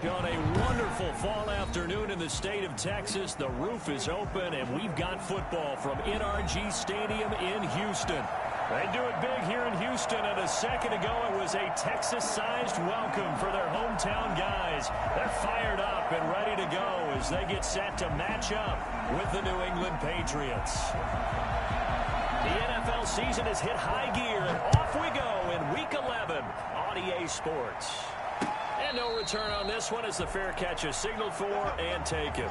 On a wonderful fall afternoon in the state of Texas, the roof is open, and we've got football from NRG Stadium in Houston. They do it big here in Houston, and a second ago it was a Texas-sized welcome for their hometown guys. They're fired up and ready to go as they get set to match up with the New England Patriots. The NFL season has hit high gear, and off we go in Week 11 on EA Sports. And no return on this one as the fair catch is signaled for and taken.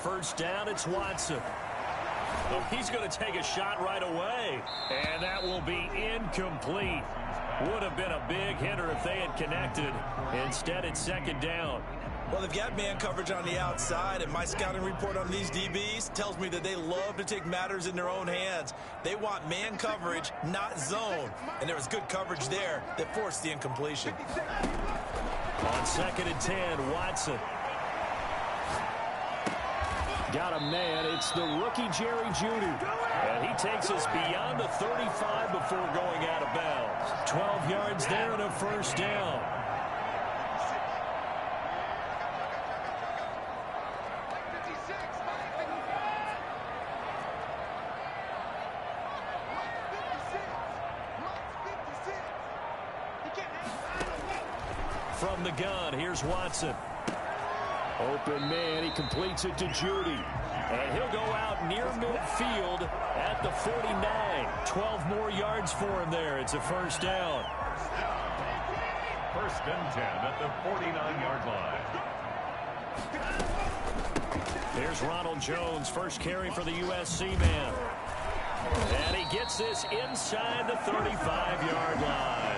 First down, it's Watson. Oh, he's going to take a shot right away, and that will be incomplete. Would have been a big hitter if they had connected. Instead, it's second down. Well, they've got man coverage on the outside, and my scouting report on these DBs tells me that they love to take matters in their own hands. They want man coverage, not zone, and there was good coverage there that forced the incompletion. On 2nd and 10, Watson. Got a man. It's the rookie Jerry Jeudy. And he takes us beyond the 35 before going out of bounds. 12 yards there and a first down. From the gun, here's Watson. Open man, he completes it to Jeudy. And he'll go out near midfield at the 49. 12 more yards for him there. It's a first down. First and 10 at the 49-yard line. Here's Ronald Jones, first carry for the USC man. And he gets this inside the 35-yard line.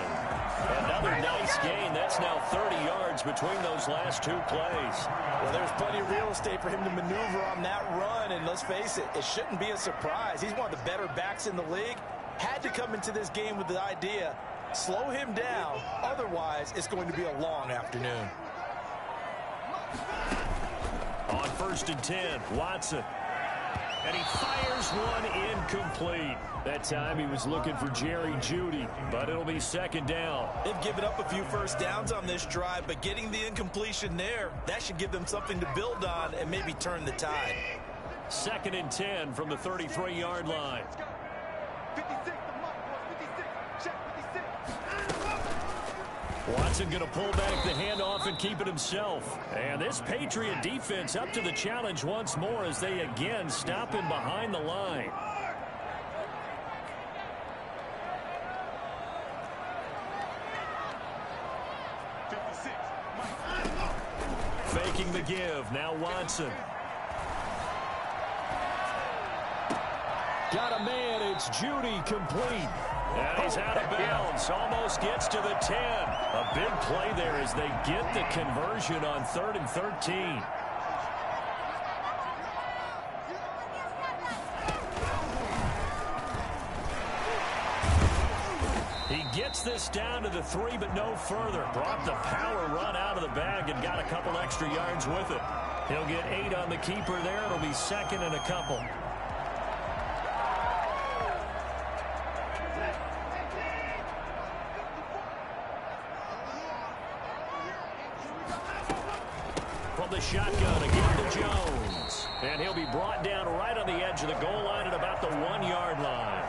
Another nice gain. That's now 30 yards between those last two plays. Well, there's plenty of real estate for him to maneuver on that run, and let's face it, it shouldn't be a surprise. He's one of the better backs in the league. Had to come into this game with the idea, slow him down, otherwise it's going to be a long afternoon. On 1st and 10, Watson. And he fires one incomplete. That time he was looking for Jerry Jeudy, but it'll be second down. They've given up a few first downs on this drive, but getting the incompletion there, that should give them something to build on and maybe turn the tide. 2nd and 10 from the 33-yard line. Watson going to pull back the handoff and keep it himself. And this Patriot defense up to the challenge once more as they again stop him behind the line. Faking the give. Now Watson. Got a man. It's Jeudy complete. And he's out of bounds. Almost gets to the 10. A big play there as they get the conversion on 3rd and 13. He gets this down to the 3, but no further. Brought the power run out of the bag and got a couple extra yards with it. He'll get 8 on the keeper there. It'll be 2nd and a couple. The shotgun again to Jones. And he'll be brought down right on the edge of the goal line at about the 1-yard line.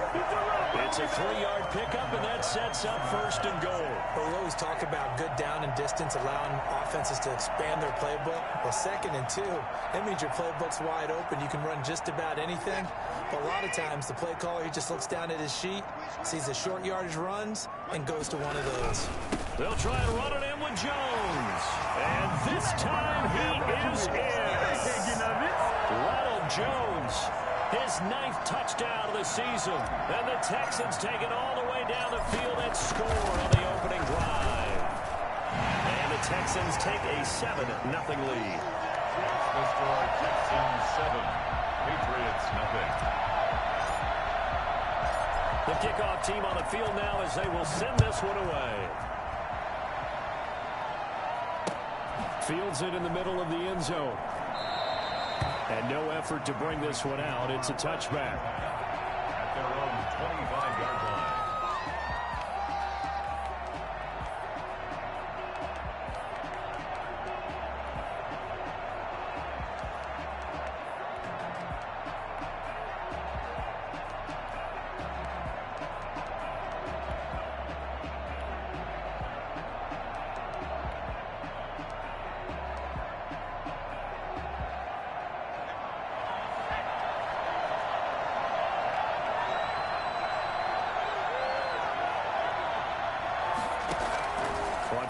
It's a 3-yard pickup, and that sets up 1st and goal. Well, we always talk about good down and distance, allowing offenses to expand their playbook. Well, 2nd and 2, that means your playbook's wide open. You can run just about anything. But a lot of times, the play caller, he just looks down at his sheet, sees the short yardage runs, and goes to one of those. They'll try and run it in with Jones. And this time he is in. Ronald Jones His 9th touchdown of the season. And the Texans take it all the way down the field and score on the opening drive. And the Texans take a 7-0 lead. The score, Texans 7, Patriots nothing. The kickoff team on the field now as they will send this one away. Fields it in the middle of the end zone. And no effort to bring this one out. It's a touchback. At their own 25-yard line.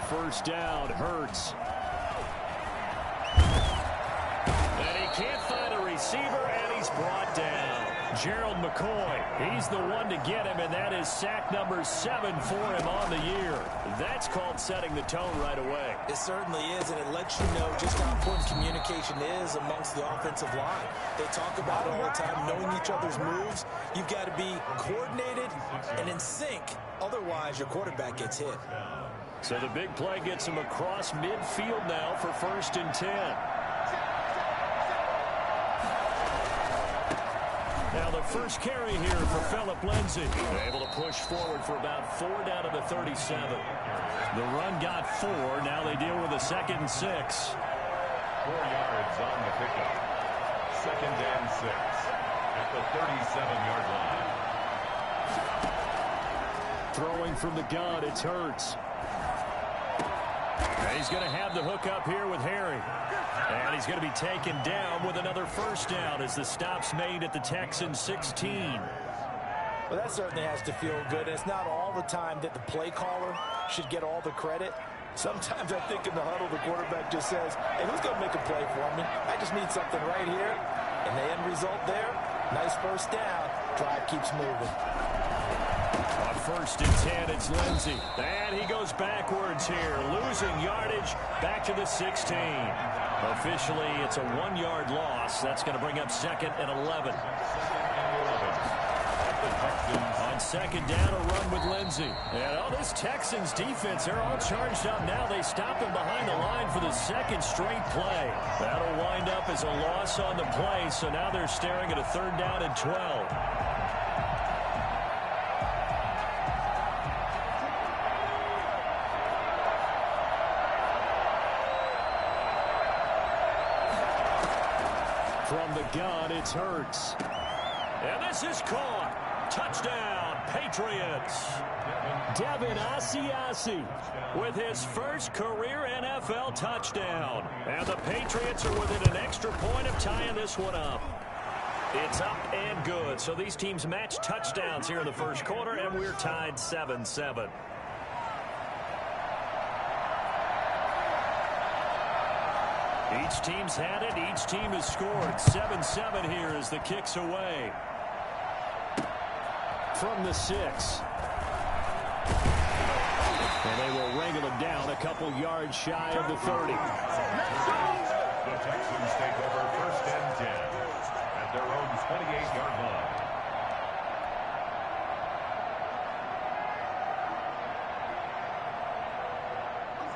First down, Hurts. And he can't find a receiver, and he's brought down. Gerald McCoy, he's the one to get him, and that is sack number 7 for him on the year. That's called setting the tone right away. It certainly is, and it lets you know just how important communication is amongst the offensive line. They talk about it all the time, knowing each other's moves. You've got to be coordinated and in sync. Otherwise, your quarterback gets hit. So the big play gets him across midfield now for 1st and 10. Now the first carry here for Phillip Lindsay. Able to push forward for about 4 down to the 37. The run got 4. Now they deal with a 2nd and 6. 4 yards on the pickup. 2nd and 6 at the 37-yard line. Throwing from the gun, it's Hurts. And he's going to have the hook up here with Harry. And he's going to be taken down with another first down as the stop's made at the Texans 16. Well, that certainly has to feel good. It's not all the time that the play caller should get all the credit. Sometimes I think in the huddle, the quarterback just says, hey, who's going to make a play for me? I just need something right here. And the end result there, nice first down. Drive keeps moving. On 1st and 10, it's Lindsay. And he goes backwards here, losing yardage back to the 16. Officially, it's a 1-yard loss. That's going to bring up 2nd and 11. On 2nd down, a run with Lindsay. And this Texans defense, they're all charged up now. They stop him behind the line for the 2nd straight play. That'll wind up as a loss on the play, so now they're staring at a 3rd down and 12. From the gun, it's Hurts. And this is caught. Touchdown, Patriots. Devin Asiasi with his first career NFL touchdown. And the Patriots are within an extra point of tying this one up. It's up and good. So these teams match touchdowns here in the first quarter, and we're tied 7-7. Each team's had it. Each team has scored. 7-7 here as the kick's away. From the 6. And they will wrangle him down a couple yards shy of the 30. The Texans take over 1st and 10 at their own 28-yard line.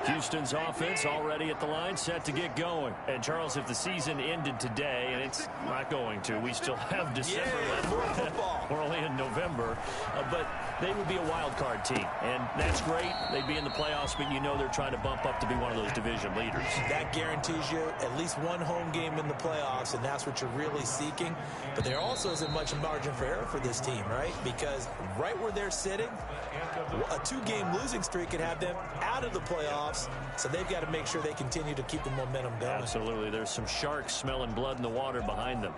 Houston's offense already at the line, set to get going. And, Charles, if the season ended today, and it's not going to, we still have December left. We're only in November. But they would be a wild card team. And that's great. They'd be in the playoffs, but you know they're trying to bump up to be one of those division leaders. That guarantees you at least one home game in the playoffs, and that's what you're really seeking. But there also isn't much margin for error for this team, right? Because right where they're sitting, a 2-game losing streak could have them out of the playoffs, so they've got to make sure they continue to keep the momentum going. Absolutely. There's some sharks smelling blood in the water behind them.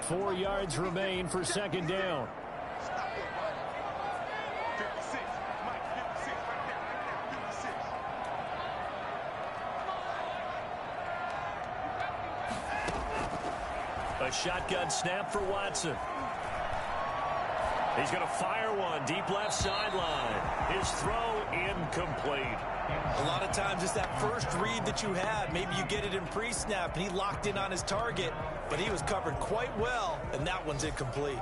Four yards remain for 2nd down. 56. A shotgun snap for Watson. He's going to fire one deep left sideline. His throw incomplete. A lot of times it's that first read that you had. Maybe you get it in pre-snap, and he locked in on his target, but he was covered quite well, and that one's incomplete.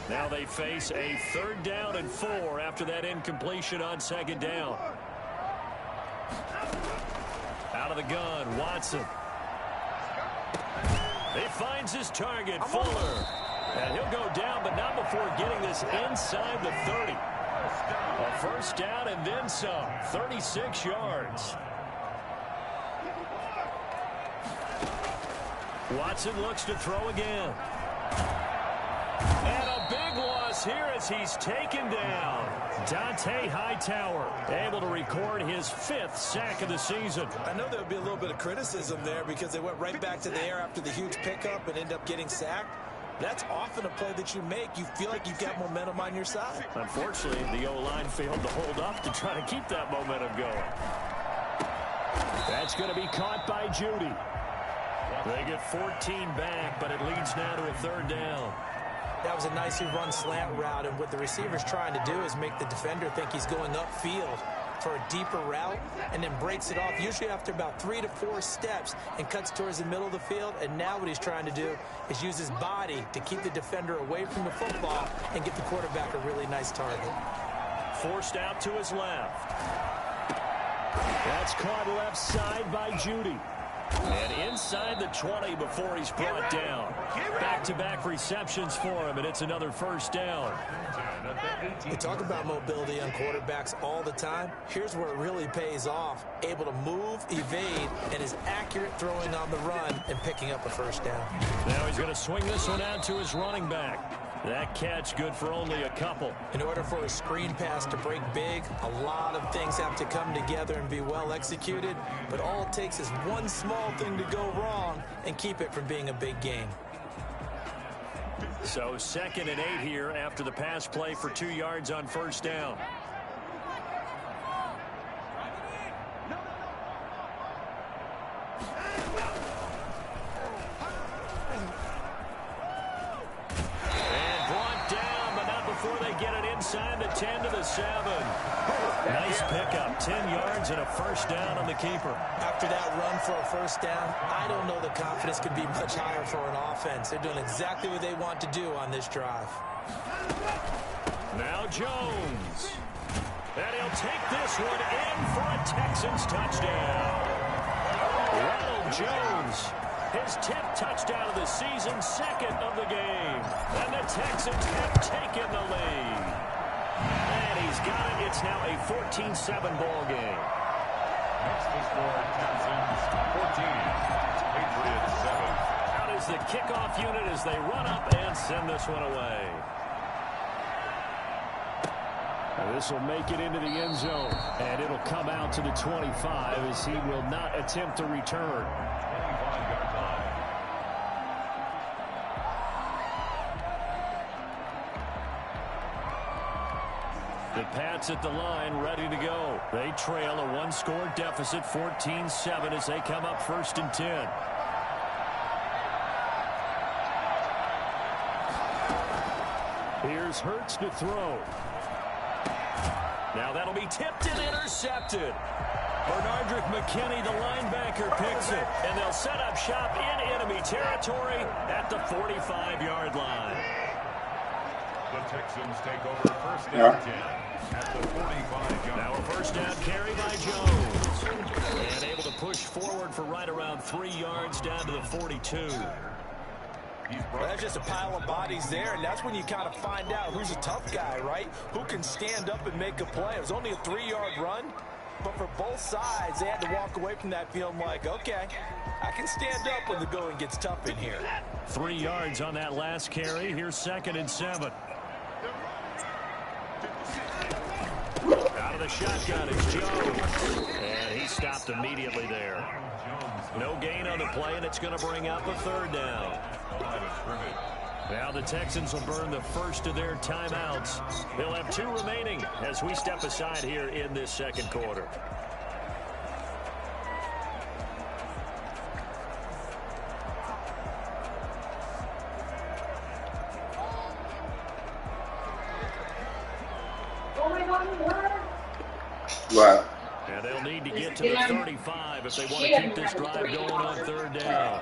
Now they face a 3rd down and 4 after that incompletion on 2nd down. Out of the gun, Watson. He finds his target, Fuller. And he'll go down, but not before getting this inside the 30. A 1st down and then some, 36 yards. Watson looks to throw again. And a big loss here as he's taken down. Dante Hightower able to record his 5th sack of the season. I know there would be a little bit of criticism there because they went right back to the air after the huge pickup and end up getting sacked. That's often a play that you make. You feel like you've got momentum on your side. Unfortunately, the O-line failed to hold up to try to keep that momentum going. That's going to be caught by Judy. They get 14 back, but it leads now to a 3rd down. That was a nicely run slant route, and what the receiver's trying to do is make the defender think he's going upfield for a deeper route and then breaks it off, usually after about 3 to 4 steps, and cuts towards the middle of the field. And now what he's trying to do is use his body to keep the defender away from the football and get the quarterback a really nice target. Forced out to his left. That's caught left side by Judy. And inside the 20 before he's brought down. Back-to-back receptions for him, and it's another 1st down. We talk about mobility on quarterbacks all the time. Here's where it really pays off. Able to move, evade, and is accurate throwing on the run and picking up a 1st down. Now he's going to swing this one out to his running back. That catch good for only a couple. In order for a screen pass to break big, a lot of things have to come together and be well executed. But all it takes is one small thing to go wrong and keep it from being a big game. So 2nd and 8 here after the pass play for 2 yards on 1st down. Inside the 10 to the 7. Nice pickup. 10 yards and a 1st down on the keeper. After that run for a 1st down, I don't know the confidence could be much higher for an offense. They're doing exactly what they want to do on this drive. Now Jones. And he'll take this one in for a Texans touchdown. Ronald Jones. His 10th touchdown of the season, 2nd of the game. And the Texans have taken the lead. And he's got it. It's now a 14-7 ball game. Next to score, Texans 14, Patriots 7. Out is the kickoff unit as they run up and send this one away. This will make it into the end zone. And it'll come out to the 25 as he will not attempt to return. The Pats at the line, ready to go. They trail a 1-score deficit, 14-7, as they come up 1st and 10. Here's Hurts to throw. Now that'll be tipped and intercepted. Bernardrick McKinney, the linebacker, picks it. And they'll set up shop in enemy territory at the 45-yard line. The Texans take over 1st and 10 at the 45-yard. Now a 1st down carry by Jones. And able to push forward for right around 3 yards down to the 42. Well, that's just a pile of bodies there, and that's when you kind of find out who's a tough guy, right? Who can stand up and make a play. It was only a 3-yard run, but for both sides, they had to walk away from that feeling like, okay, I can stand up when the going gets tough in here. 3 yards on that last carry. Here's 2nd and 7. Out of the shotgun is Jones. And he stopped immediately there. No gain on the play, and it's going to bring up a third down. Now the Texans will burn the first of their timeouts. They'll have 2 remaining as we step aside here in this second quarter. Right. And they'll need to get to the 35 if they want to keep this drive going on third down.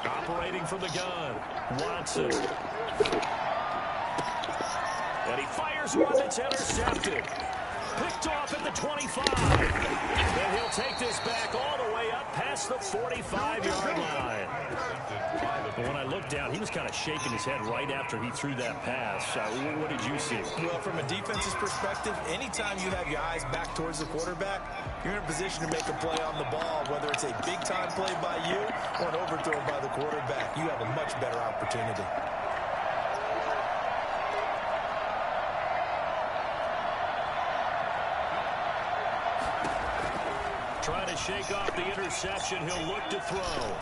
Operating from the gun, Watson. And he fires one that's intercepted. Picked off at the 25. And he'll take this back all the way up past the 45-yard line. When I looked down, he was kind of shaking his head right after he threw that pass. What did you see? Well, from a defense's perspective, anytime you have your eyes back towards the quarterback, you're in a position to make a play on the ball, whether it's a big-time play by you or an overthrow by the quarterback. You have a much better opportunity. Trying to shake off the interception. He'll look to throw.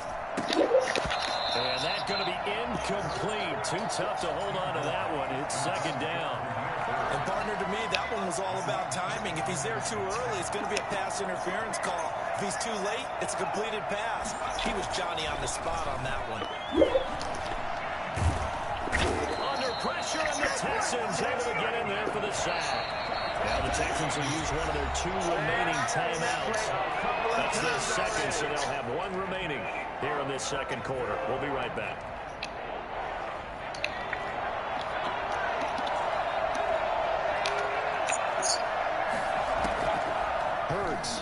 And that's going to be incomplete. Too tough to hold on to that one. It's second down. And, partner, to me, that one was all about timing. If he's there too early, it's going to be a pass interference call. If he's too late, it's a completed pass. He was Johnny on the spot on that one. Under pressure, and the Texans able to get in there for the sack. Now the Texans will use one of their 2 remaining timeouts. That's their second, so they'll have 1 remaining here in this second quarter. We'll be right back. Hurts.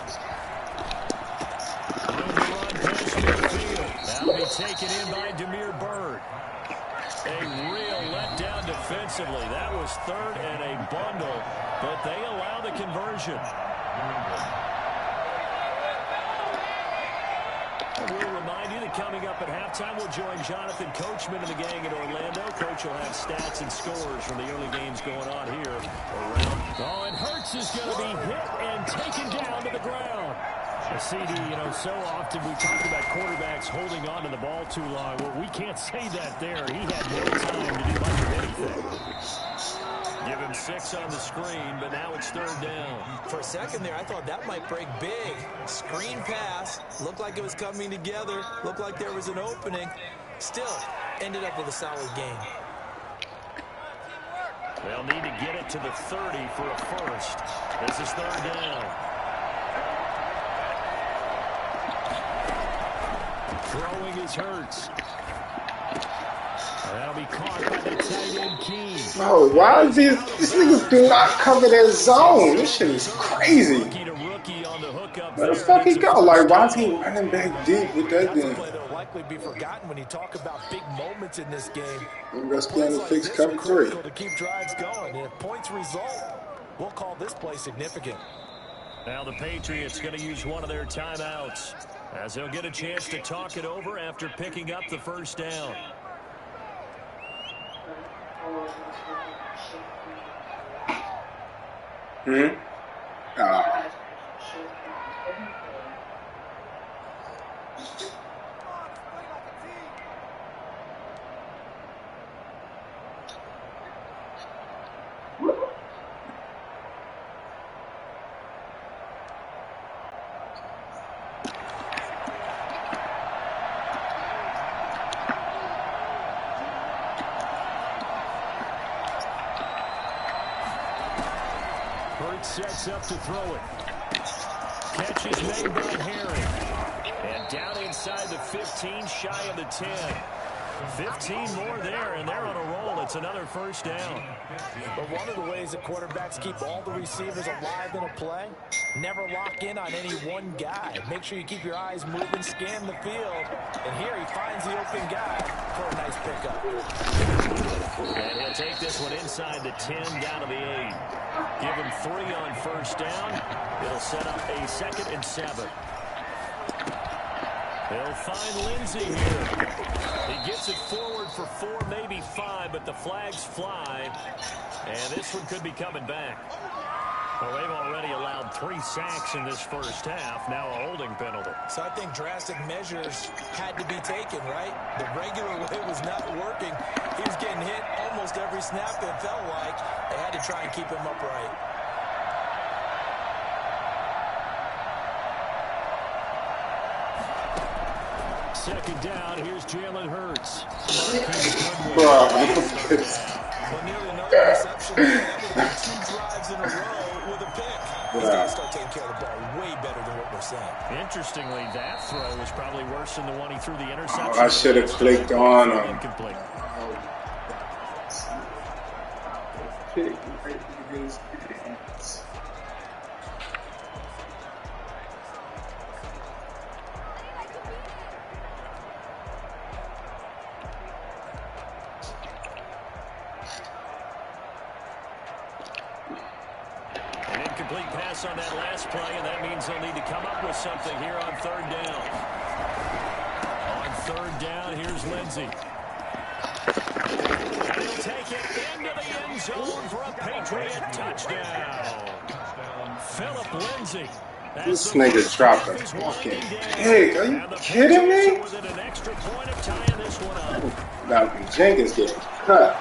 Room to run past midfield. That'll be taken in by Demir Bird. A real letdown defensively. That was third and a bundle, but they allow the conversion. We'll remind you that coming up at halftime, we'll join Jonathan Coachman and the gang in Orlando. Coach will have stats and scores from the early games going on here around. Oh, and Hurts is going to be hit and taken down to the ground. CD, so often we talk about quarterbacks holding on to the ball too long. Well, we can't say that there. He had no time to do much of anything. Give him 6 on the screen, but now it's third down. For a second there, I thought that might break big. Screen pass. Looked like it was coming together. Looked like there was an opening. Still, ended up with a solid game. They'll need to get it to the 30 for a first. This is third down. Throwing his Hurts. That'll be caught by the tight end Key. Oh, why is these niggas do not cover their zone? This shit is crazy. Where the fuck he go? Like, why is he running back deep with that thing? They'll likely be forgotten when you talk about big moments in this game. We're going to fix cover 3. To keep drives going. And if points result, we'll call this play significant. Now the Patriots going to use one of their timeouts as they'll get a chance to talk it over after picking up the first down. Sets up to throw it. Catch is made by Herring. And down inside the 15, shy of the 10. 15 more there, and they're on a roll. It's another first down. But one of the ways that quarterbacks keep all the receivers alive in a play, never lock in on any one guy. Make sure you keep your eyes moving, scan the field. And here he finds the open guy for a nice pickup. And he'll take this one inside the 10, down to the 8. Give him 3 on first down. It'll set up a 2nd and 7. They'll find Lindsey here. He gets it forward for 4, maybe 5, but the flags fly. And this one could be coming back. Well, they've already allowed 3 sacks in this first half. Now a holding penalty. So I think drastic measures had to be taken, right? The regular way was not working. He was getting hit almost every snap, it felt like. They had to try and keep him upright. Second down, here's Jalen Hurts. Well, nearly no interception. That would have been 2 drives in a row with a pick. He's got to start taking care of the ball way better than what we're saying. Interestingly, that throw was probably worse than the one he threw the interception. I should have clicked on him. Incomplete. Incomplete pass on that last play, and that means they'll need to come up with something here on 3rd down. On 3rd down, here's Lindsey. And he'll take it into the end zone for a Patriot touchdown. Philip Lindsey. This nigga dropped a fucking pig. Are you kidding me? Malcolm Jenkins getting cut. I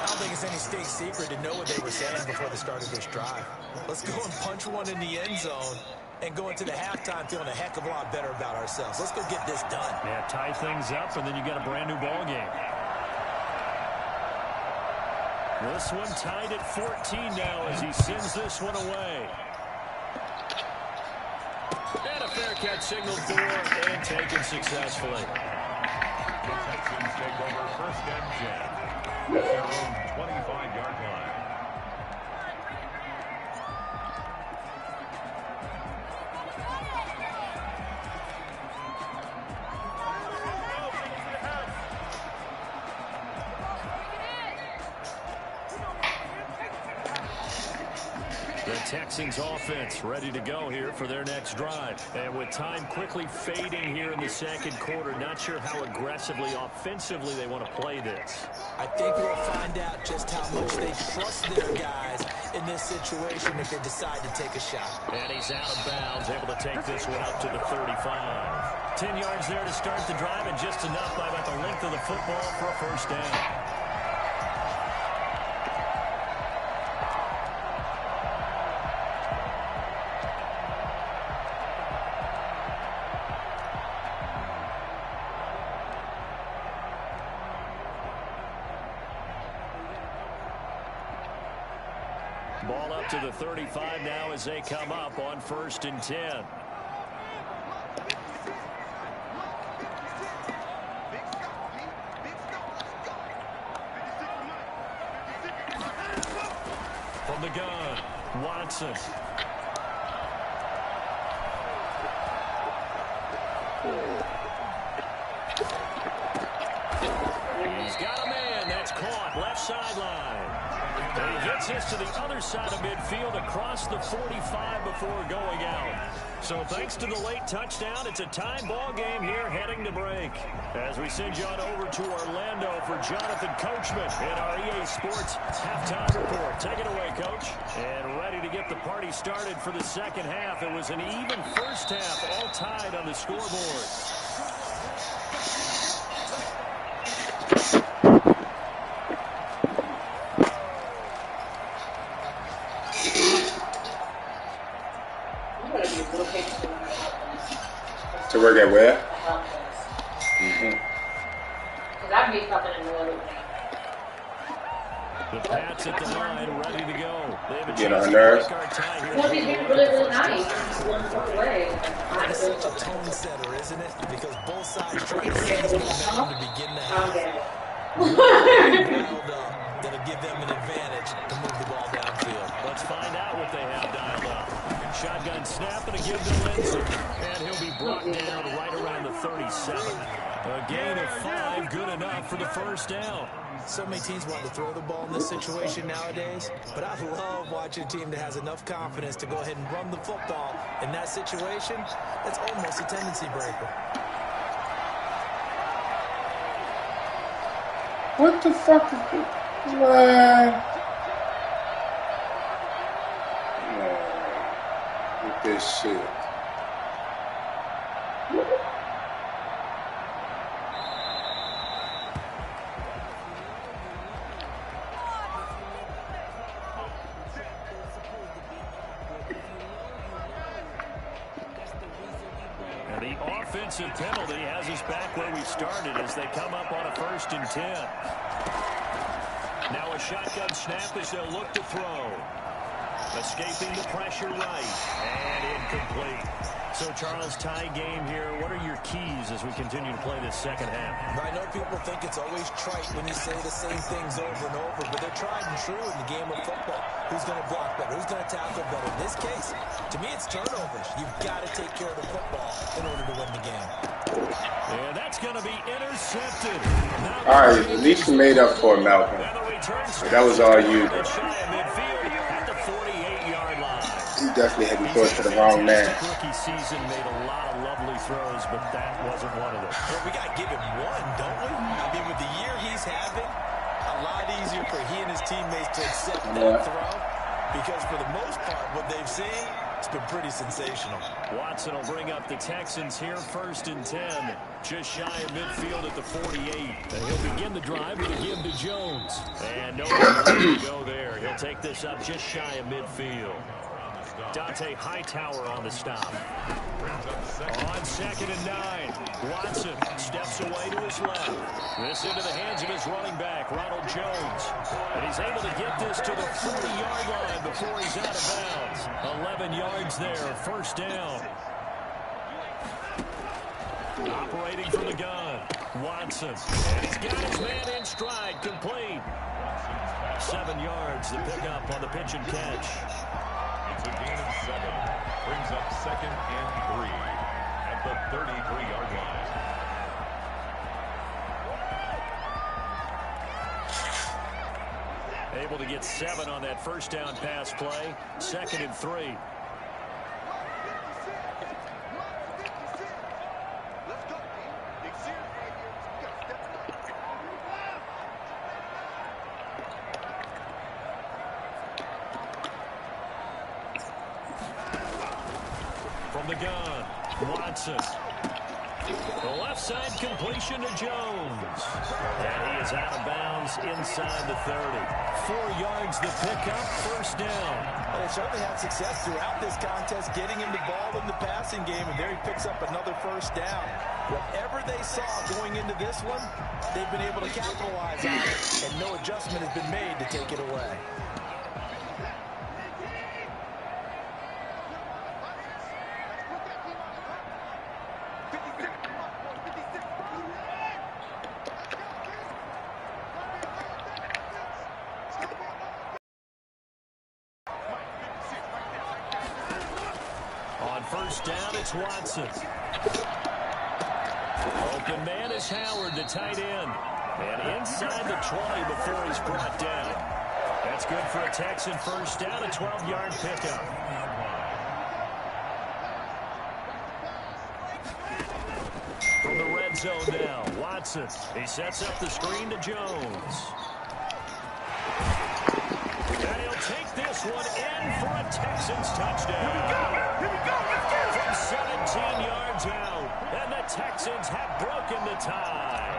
don't think it's any state secret to know what they were saying before the start of this drive. Let's go and punch one in the end zone and go into the halftime feeling a heck of a lot better about ourselves. Let's go get this done. Yeah, tie things up, and then you got a brand new ball game. This one tied at 14 now as he sends this one away. And a fair catch signaled for and taken successfully. The Texans take over 1st and 10 at their own 25-yard line. The Texans offense ready to go here for their next drive. And with time quickly fading here in the 2nd quarter, not sure how aggressively offensively they want to play this. I think we'll find out just how much they trust their guys in this situation if they decide to take a shot. And he's out of bounds, able to take this one up to the 35. 10 yards there to start the drive, and just enough by about the length of the football for a 1st down. Ball up to the 35 now as they come up on 1st and 10. From the gun, Watson. He's got a man. That's caught. Left sideline. And he gets this to the other side of midfield across the 45 before going out. So thanks to the late touchdown, it's a tie ball game here heading to break. As we send you on over to Orlando for Jonathan Coachman in our EA Sports halftime report. Take it away, Coach. And ready to get the party started for the 2nd half. It was an even first half, all tied on the scoreboard. To work at where? Because I'd be fucking annoyed. The Pats at the line, ready to go. They have a Get on chance nerves. to break our tie here. Well, he's been really, really nice. He's one foot away. It's such a tone setter, isn't it? Because both sides try to seize momentum to begin the half. Dialed up. That'll give them an advantage to move the ball downfield. Let's find out what they have dialed up. Shotgun snap and a give to Lindsey. And he'll be brought down right around the 37. A gain of 5, good enough for the 1st down. So many teams want to throw the ball in this situation nowadays, but I love watching a team that has enough confidence to go ahead and run the football. In that situation, that's almost a tendency breaker. What the fuck is this? What? No. With this shit. And the offensive penalty has us back where we started as they come up on a 1st and 10. Now a shotgun snap as they'll look to throw. Escaping the pressure right. And incomplete. So, Charles, tie game here. What are your keys as we continue to play this second half? I know people think it's always trite when you say the same things over and over, but they're tried and true in the game of football. Who's going to block better? Who's going to tackle better? In this case, to me, it's turnovers. You've got to take care of the football in order to win the game. And that's going to be intercepted. All right, at least you made up for it, Malcolm. That was all you. He definitely had me close to the wrong man. Rookie season made a lot of lovely throws, but that wasn't one of them. Well, we got to give him one, don't we? I mean, with the year he's having, a lot easier for he and his teammates to accept that throw. Because for the most part, what they've seen, it's been pretty sensational. Watson will bring up the Texans here, 1st and 10. Just shy of midfield at the 48. And he'll begin the drive with a give to Jones. And nowhere to go there. He'll take this up just shy of midfield. Dante Hightower on the stop. On 2nd and 9. Watson steps away to his left. This into the hands of his running back, Ronald Jones. And he's able to get this to the 40-yard line before he's out of bounds. 11 yards there, 1st down. Operating from the gun, Watson. And he's got his man in stride, complete. 7 yards to pick up on the pitch and catch. It's a gain of 7. Brings up 2nd and 3 at the 33-yard line. Able to get 7 on that 1st down pass play. 2nd and 3. From the gun, Watson. The left side completion to Jones. And he is out of bounds inside the 30. 4 yards the pickup, 1st down. Well, they certainly had success throughout this contest getting him the ball in the passing game, and there he picks up another 1st down. Whatever they saw going into this one, they've been able to capitalize on it, and no adjustment has been made to take it away. On 1st down, it's Watson. Open man is Howard, the tight end. And inside the 20 before he's brought down. That's good for a Texan 1st down, a 12-yard pickup. From the red zone now, Watson. He sets up the screen to Jones. And he'll take this one in for a Texans touchdown. Here we go, let's go! From 17 yards out, and the Texans have broken the tie.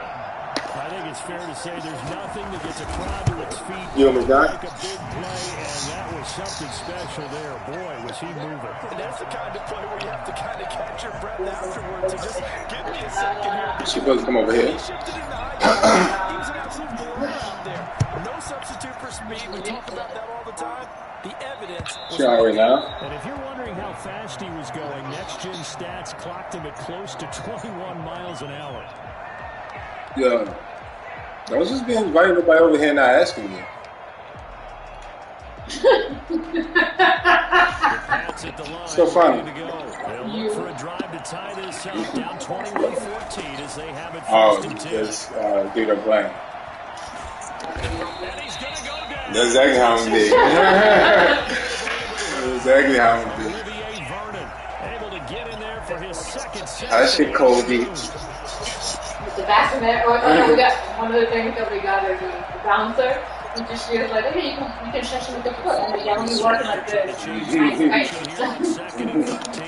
I think it's fair to say there's nothing that gets a crowd to its feet. You only got? Like a big play, and that was something special there. Boy, was he moving. And that's the kind of play where you have to kind of catch your breath afterwards. So just give me a second here. She's supposed to come over here. He shifted in the high. He was an absolute gorilla out there. No substitute for speed. We talk about that all the time. The evidence was She all right now? And if you're wondering how fast he was going, Next Gen Stats clocked him at close to 21 miles an hour. Yeah. Don't just be inviting nobody over here not asking me. So funny. They'll look for a drive to tie this up, down 21-14 as they have it Oh, first and 2. just give it a blank. And he's going to go down. That's exactly how I'm did. That's exactly how I'm did. Olivier Vernon able to get in there for his second sack. That shit cold deep. faster man. Or we got one of the things that we got is the bouncer. We just she's like, okay, you can stretch him with the foot. And yeah, when you're working like this, right. Second and 13.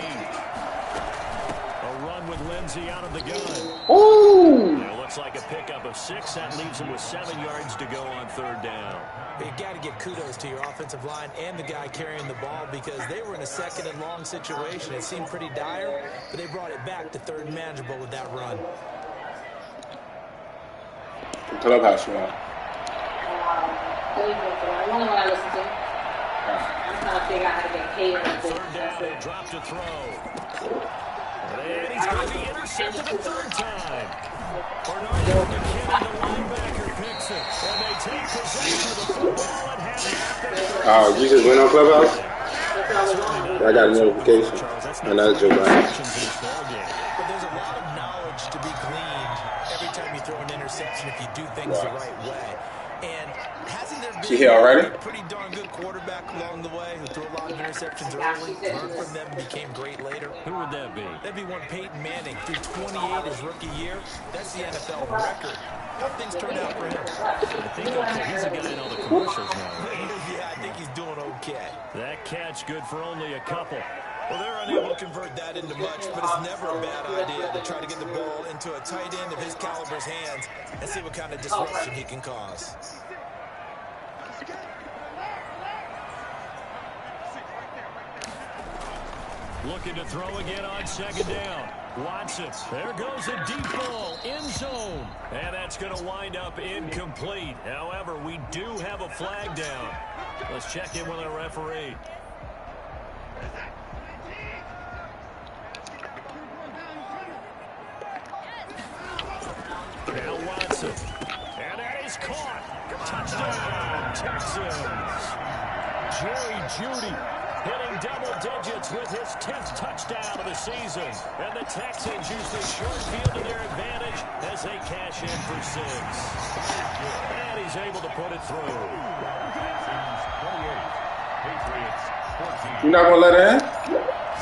A run with Lindsay out of the gun. Ooh! It looks like a pickup of 6. That leaves him with 7 yards to go on third down. You got to give kudos to your offensive line and the guy carrying the ball because they were in a second and long situation. It seemed pretty dire, but they brought it back to third and manageable with that run. Clubhouse run. Really good for that. One of what I listen to. I'm trying to figure out how to get paid on this. Third down, they drop to throw. And he's going to be intercepted a third time. Bernardo McKinnon, the linebacker, picks it. And they take possession of the football and have it. Oh, you just went on Clubhouse? I got a notification. And that's your line. But there's a lot of knowledge to be gleaned every time you throw an interception if you do things the right way. And hasn't there been a pretty darn good quarterback along the way who threw a lot of interceptions early, learned from them, and became great later? Who would that be? That'd be one Peyton Manning. Threw 28 his rookie year. That's the NFL record. How things turned out for him? I think he's a guy in all the commercials now. Yeah, I think he's doing okay. That catch good for only a couple. Well, they're unable to convert that into much, but it's never a bad idea to try to get the ball into a tight end of his caliber's hands and see what kind of disruption he can cause. Looking to throw again on second down. Watson, there goes a deep ball, end zone. And that's going to wind up incomplete. However, we do have a flag down. Let's check in with our referee. Now Watson. And that is caught. Touchdown, Texans. Jerry Jeudy hitting double digits with his 10th touchdown of the season. And the Texans use the short field to their advantage as they cash in for 6. And he's able to put it through. You're not going to let it in?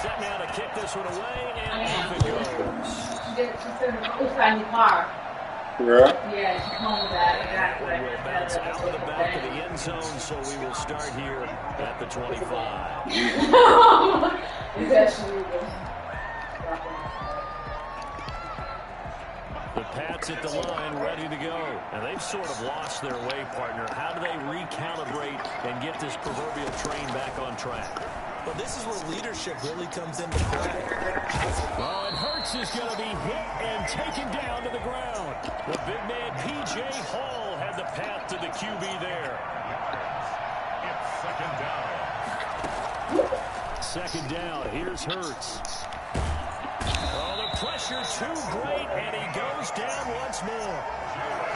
Set now to kick this one away, and off it goes. She's got a car. Yeah. Yeah, she's home with that. Exactly. Will bounce out of the back of the end zone, so we will start here at the 25. The Pats at the line, ready to go. And they've sort of lost their way, partner. How do they recalibrate and get this proverbial train back on track? Well, this is where leadership really comes into play. Oh, and Hurts is going to be hit and taken down to the ground. The big man, P.J. Hall, had the path to the QB there. It's second down. Second down, here's Hurts. Oh, the pressure too great, and he goes down once more.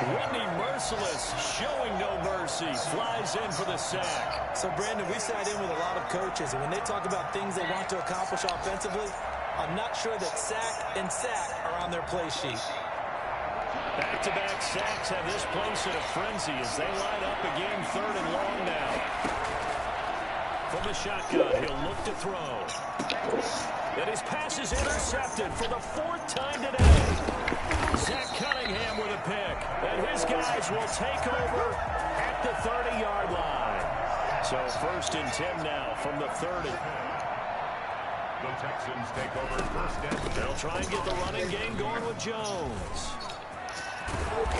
Whitney Merciless, showing no mercy, flies in for the sack. So, Brandon, we sat in with a lot of coaches, and when they talk about things they want to accomplish offensively, I'm not sure that sack and sack are on their play sheet. Back-to-back sacks have this place in a frenzy as they line up again, third and long now. From the shotgun, he'll look to throw. And his pass is intercepted for the 4th time today. Zach Cunningham with a pick. And his guys will take over at the 30-yard line. So 1st and 10 now from the 30. The Texans take over first and 10. They'll try and get the running game going with Jones.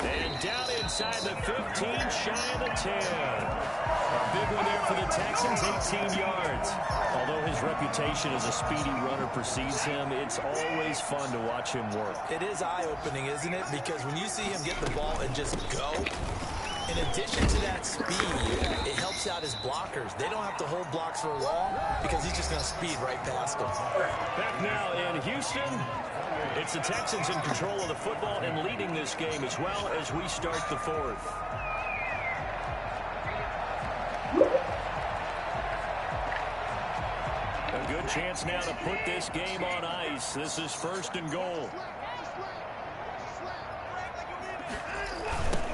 And down inside the 15, shy of the 10. A big one there for the Texans, 18 yards. Although his reputation as a speedy runner precedes him, it's always fun to watch him work. It is eye-opening, isn't it? Because when you see him get the ball and just go, in addition to that speed, it helps out his blockers. They don't have to hold blocks for long because he's just going to speed right past them. Back now in Houston, it's the Texans in control of the football and leading this game as well as we start the 4th. A good chance now to put this game on ice. This is 1st and goal.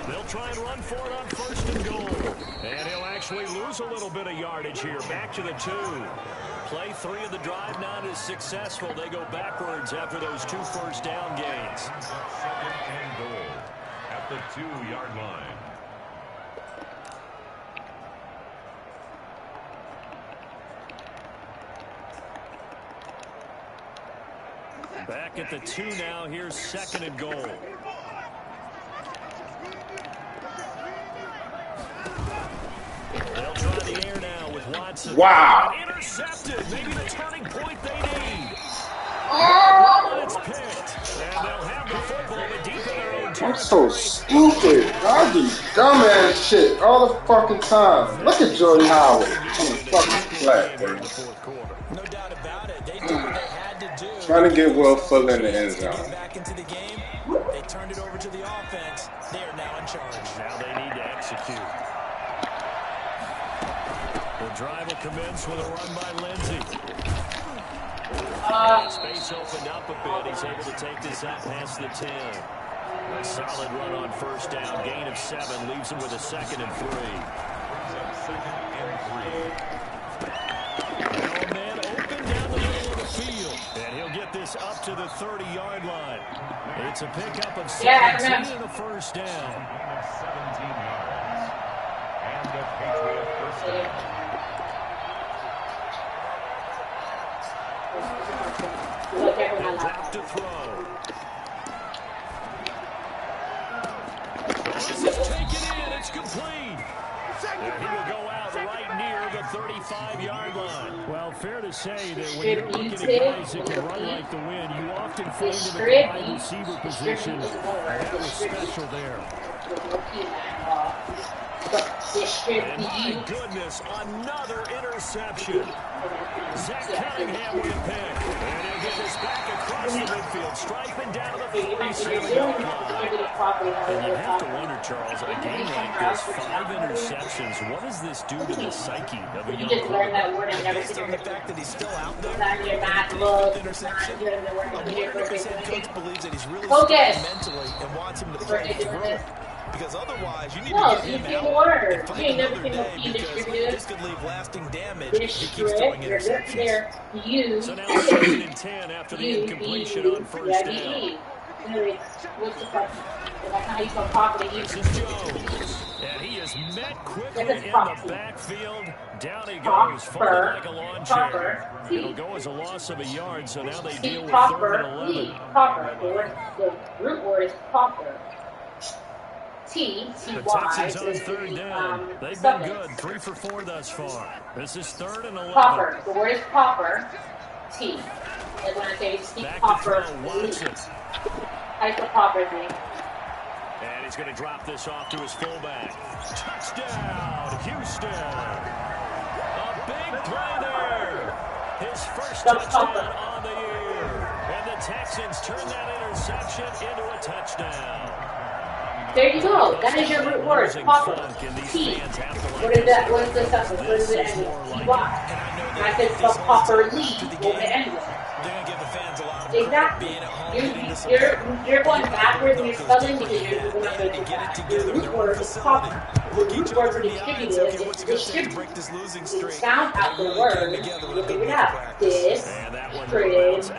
They'll try and run for it on 1st and goal. And he'll actually lose a little bit of yardage here. Back to the 2. Play 3 of the drive not as successful. They go backwards after those 2 first down gains. 2nd and goal. at the 2-yard line. Back at the 2 now. Here's 2nd and goal. They'll try the air now with Watson. Wow. Intercepted. Maybe the turning point they need. Oh, it's picked. And they'll have the football but deep in their own territory. I'm so stupid. I do dumbass shit all the fucking time. Look at Jordan Howard on the fucking flat, baby. No doubt about it. They did what they had to do. Trying to get Will Fuller in the end zone. Back into the game. They turned it over to the offense. They are now in charge. Now they need to execute. The drive will commence with a run by Lindsey. Space opened up a bit. He's able to take this out past the 10. A solid run on first down. Gain of 7 leaves him with a 2nd and 3. Now a man open down the middle of the field. And he'll get this up to the 30-yard line. It's a pickup of 17 and a first down. 17 yards. And the Patriot first down. Back to throw. This is taken in. It's complete. And he will go out right near the 35-yard line. Well, fair to say that when you're looking at guys that can run like the wind, you often find them at the wide receiver position. And that was special there. And my goodness, another interception. Zach Cunningham with a pick. And he'll get this back across the midfield, striping down to the 47-yard line. And you have to wonder, Charles, a game like this, 5 interceptions, what does this do to the psyche of a young quarterback? Based on the fact that he's still out there, interception, his head coach believes that he's really strong mentally and wants him to play through. Because otherwise, you need to get him out and fight another day because this could leave lasting damage if he keeps throwing interceptions. So now 2nd and 10 after the incompletion on first down. This is Jones. And he is met quickly in the backfield. Down he goes, falling like a lawn chair. It'll go as a loss of a yard, so now they deal with 3rd and 11. The root word is proper. The Texans on 3rd down. They've been good. 3 for 4 thus far. This is 3rd and 11. Proper. The word is proper. T. Like when I say speak proper. Type of proper thing. And he's going to drop this off to his fullback. Touchdown, Houston. A big play there. His first touchdown on the year. And the Texans turn that interception into a touchdown. There you go. That is your root word. Proper. T. What is that? What is the substance? What is the end? T-Y. And I said spell properly. What the end was. Exactly. You're going backwards in your spelling because you're going to go your root word is proper. The root word for distributive is distribute. It sounds out the word. You figure it out. Distribute.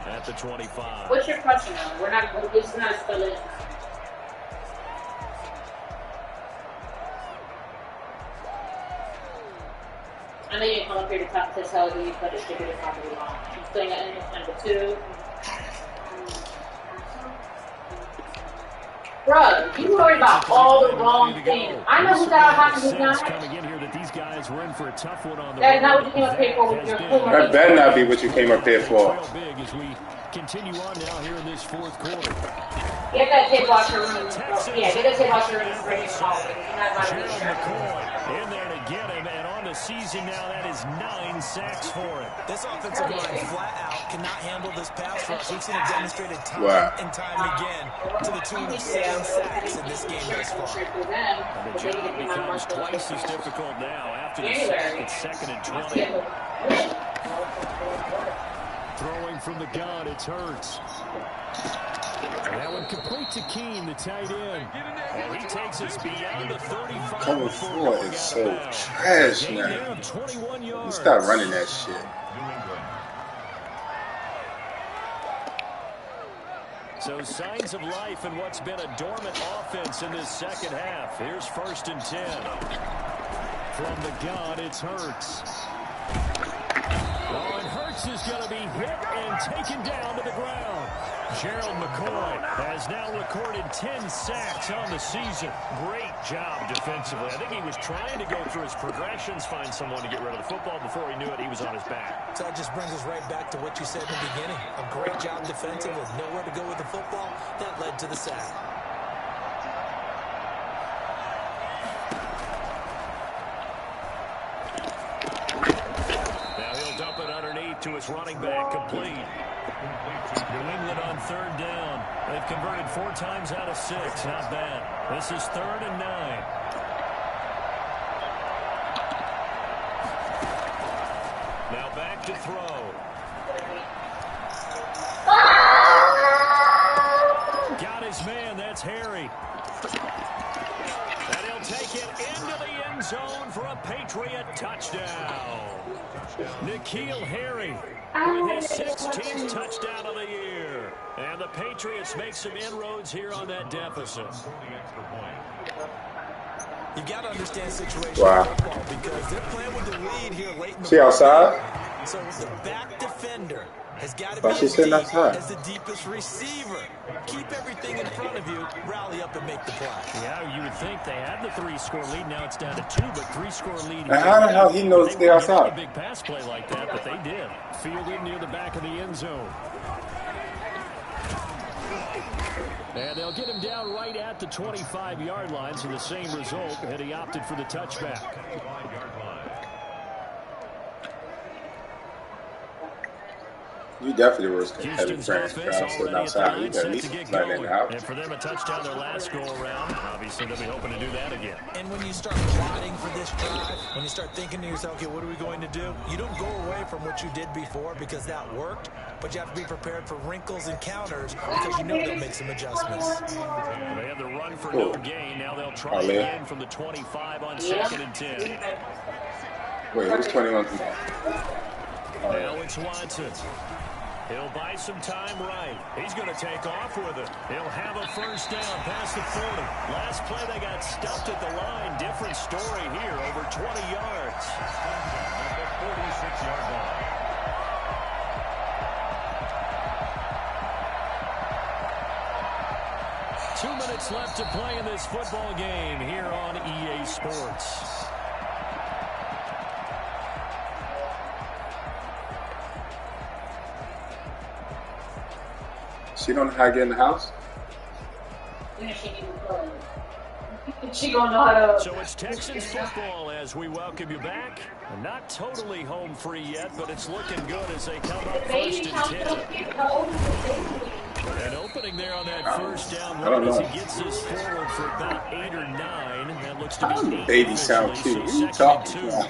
At the 25. What's your question now? We're not. This is not spelling. I know you didn't come up here to tell you, but distributed properly wrong. I'm saying that in number 2. Bro, you worry about all the wrong things. I know who got hot and who's not. That's not what you came up here for with your homework. That better not be what you came up here for. Continue on now here in this 4th quarter. Get that tape washer room. Yeah, get that tape washer room and bring it off. In there to get him, and on the season now, that is 9 sacks for him. This offensive line flat out cannot handle this pass rush. We've seen it demonstrated time and time again to the tune of 7 sacks in this game thus far. And the job becomes twice as difficult now after the sack. It's 2nd and 20. Throwing from the gun, it's Hurts. That one complete to Keene, the tight end. And he takes us beyond the 35. Cover 4 is so trash now. You stop running that shit. So signs of life in what's been a dormant offense in this second half. Here's 1st and 10. From the gun, it's Hurts. Oh, and Hurts is going to be hit and taken down to the ground. Gerald McCoy has now recorded 10 sacks on the season. Great job defensively. I think he was trying to go through his progressions, find someone to get rid of the football. Before he knew it, he was on his back. So that just brings us right back to what you said in the beginning. A great job defensive with nowhere to go with the football. That led to the sack. Now he'll dump it underneath to his running back, complete. New England on 3rd down. They've converted 4 times out of 6. Not bad. This is 3rd and 9. Now back to throw. Got his man. That's Harry. And he'll take it into the end zone for a Patriot touchdown. N'Keal Harry with his 16th touchdown of the year. And the Patriots make some inroads here on that deficit. You've got to understand situation football because they're playing with the lead here late in the She outside? So the back defender has got to But be she's sitting outside. as the deepest receiver. Keep everything in front of you, rally up and make the play. Yeah, you would think they had the 3-score lead. Now it's down to 2, but 3-score lead. And how the hell he knows they're outside? A big pass play like that, but they did. Fielded near the back of the end zone. And they'll get him down right at the 25-yard line, so the same result, and he opted for the touchback. You definitely was Houston's friends offense sitting already at the outside. You line, at set to least get let going. it out. And for them, a touchdown their last go-around. Obviously, they'll be hoping to do that again. And when you start plotting for this drive, when you start thinking to yourself, okay, what are we going to do? You don't go away from what you did before because that worked, but you have to be prepared for wrinkles and counters because you know they'll make some adjustments. They have the run for no gain. Now they'll try again from the 25 on 2nd and 10. Wait, who's 21? Now it's Watson. He'll buy some time right. He's going to take off with it. He'll have a 1st down past the 40. Last play, they got stuffed at the line. Different story here, over 20 yards. At the 46-yard line. Two minutes left to play in this football game here on EA Sports. She don't know how to get in the house? She gonna know how to. So it's Texans football as we welcome you back. Not totally home free yet, but it's looking good as they come up 1st and 10. An opening there on that 1st down run as he gets this forward for about 8 or 9. That looks to be baby sound cute. What are you talking about?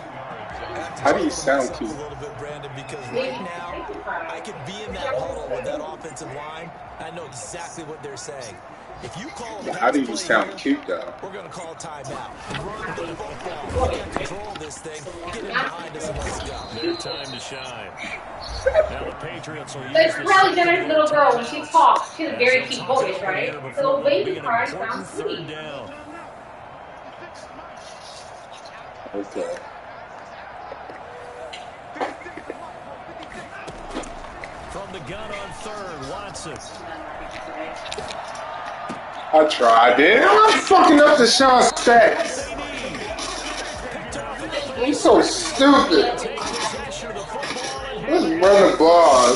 How do you sound cute? A little bit, Brandon, because right now I could be in that huddle with that offensive line. I know exactly what they're saying. If you call a How do you sound cute though? we're going to call a timeout. Run the football. We can't control this thing. Get it behind us and let's go. Their time to shine. Now the Patriots will use It's this Kylie Jenner's little girl when she talks. She has a very cute voice, right? So the baby cries sounds sweet. 3rd down. Okay. From the gun on 3rd, Watson. I tried it. I'm fucking up the Sean stats. He's so stupid. Let's run the ball.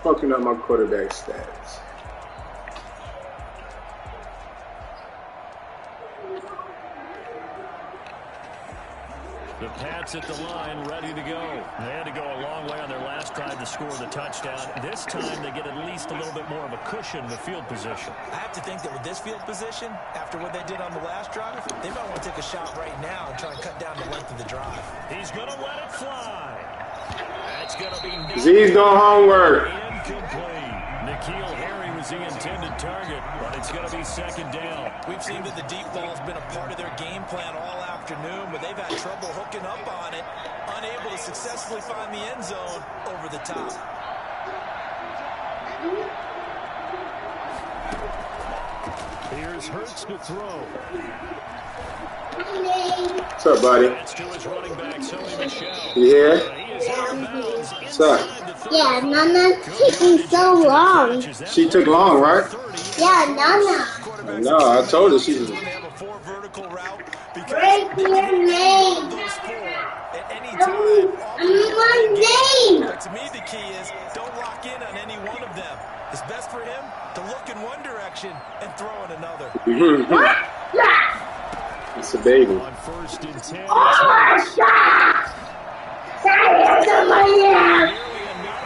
Fucking up my quarterback stats. The Pats at the line, ready to go. They had to go a long way on their last drive to score the touchdown. This time, they get at least a little bit more of a cushion with field position. I have to think that with this field position, after what they did on the last drive, they might want to take a shot right now and try and cut down the length of the drive. He's going to let it fly. That's going to be Z's doing homework. Incomplete. N'Keal Harry was the intended target, but it's going to be 2nd down. We've seen that the deep ball has been a part of their game plan all afternoon, but they've had trouble hooking up on it, unable to successfully find the end zone over the top. Here's Hurts to throw. What's up, buddy? You here? What's up? Yeah, Nana's taking so long. She took long, right? Yeah, Nana. No, I told her she was. Break your name. One name. To me, the key is don't lock in on any one of them. It's best for him to look in one direction and throw in another. It's a baby. On 1st and 10. Oh my God! Somebody else.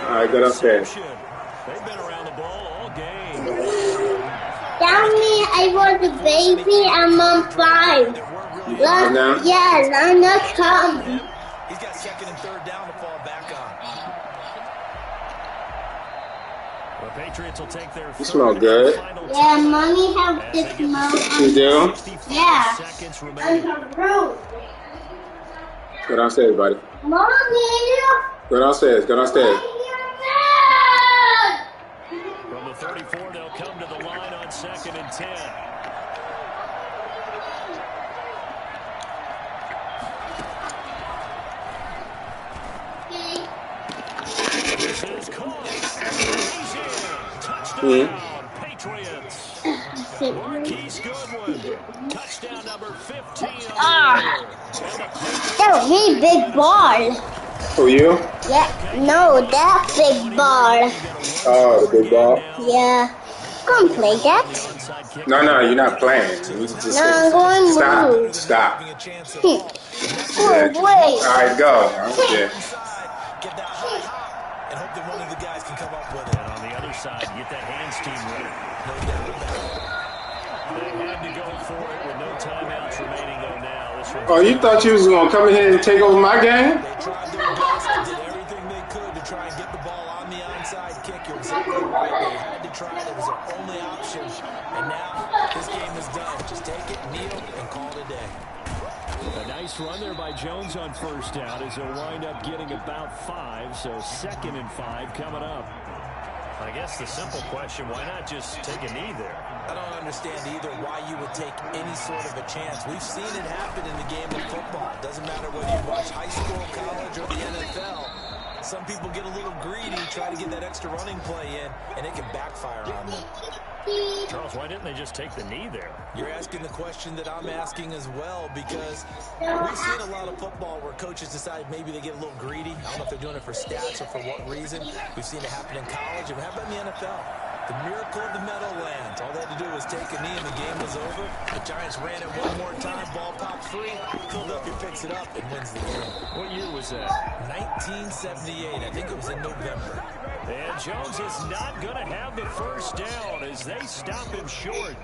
All right, go upstairs. They've been around the ball all game. Tell me I was a baby. I'm on 5. Yeah, Nana, come. He's got 2nd and 3rd down to fall back on. The Patriots will take their You smell good. Yeah, Mommy have this smoke. You do? Yeah. On her room. Go downstairs, buddy. Mommy! Go downstairs. Go downstairs. From the 34, they'll come to the line on 2nd and 10. This is caught. He's in. Touchdown, Patriots. Marquise Goodwin. Touchdown number 15. That was me, big ball. Who you? Yeah, no, that big ball. Oh, the big ball. Yeah. Come play that. No, you're not playing. You just No, I'm going stop. move. Stop. Oh, wait. All right, go. Okay. Get that high hop, and hope that one of the guys can come up with it. And on the other side, get that hands team ready. No doubt about it. They had to go for it with no timeouts remaining, though, now. This one's Oh, you thought you was going to come in here and take over my game? They tried their best and did everything they could to try and get the ball on the onside kick. You're exactly right. They had to try it. It was their only option. And now this game is done. Just take it, kneel, and call it a day. a nice run there by Jones on 1st down as they'll wind up getting about 5, so 2nd and 5 coming up. I guess the simple question, why not just take a knee there? I don't understand either why you would take any sort of a chance. We've seen it happen in the game of football. It doesn't matter whether you watch high school, college, or the NFL. Some people get a little greedy, try to get that extra running play in, and it can backfire on them. Charles, why didn't they just take the knee there? You're asking the question that I'm asking as well, because we've seen a lot of football where coaches decide maybe they get a little greedy. I don't know if they're doing it for stats or for what reason. We've seen it happen in college, and how about in the NFL? The miracle of the Meadowlands. All they had to do was take a knee and the game was over. The Giants ran it one more time, ball popped free. Philadelphia picks it up and wins the game. What year was that? 1978. I think it was in November. And Jones is not going to have the 1st down as they stop him short.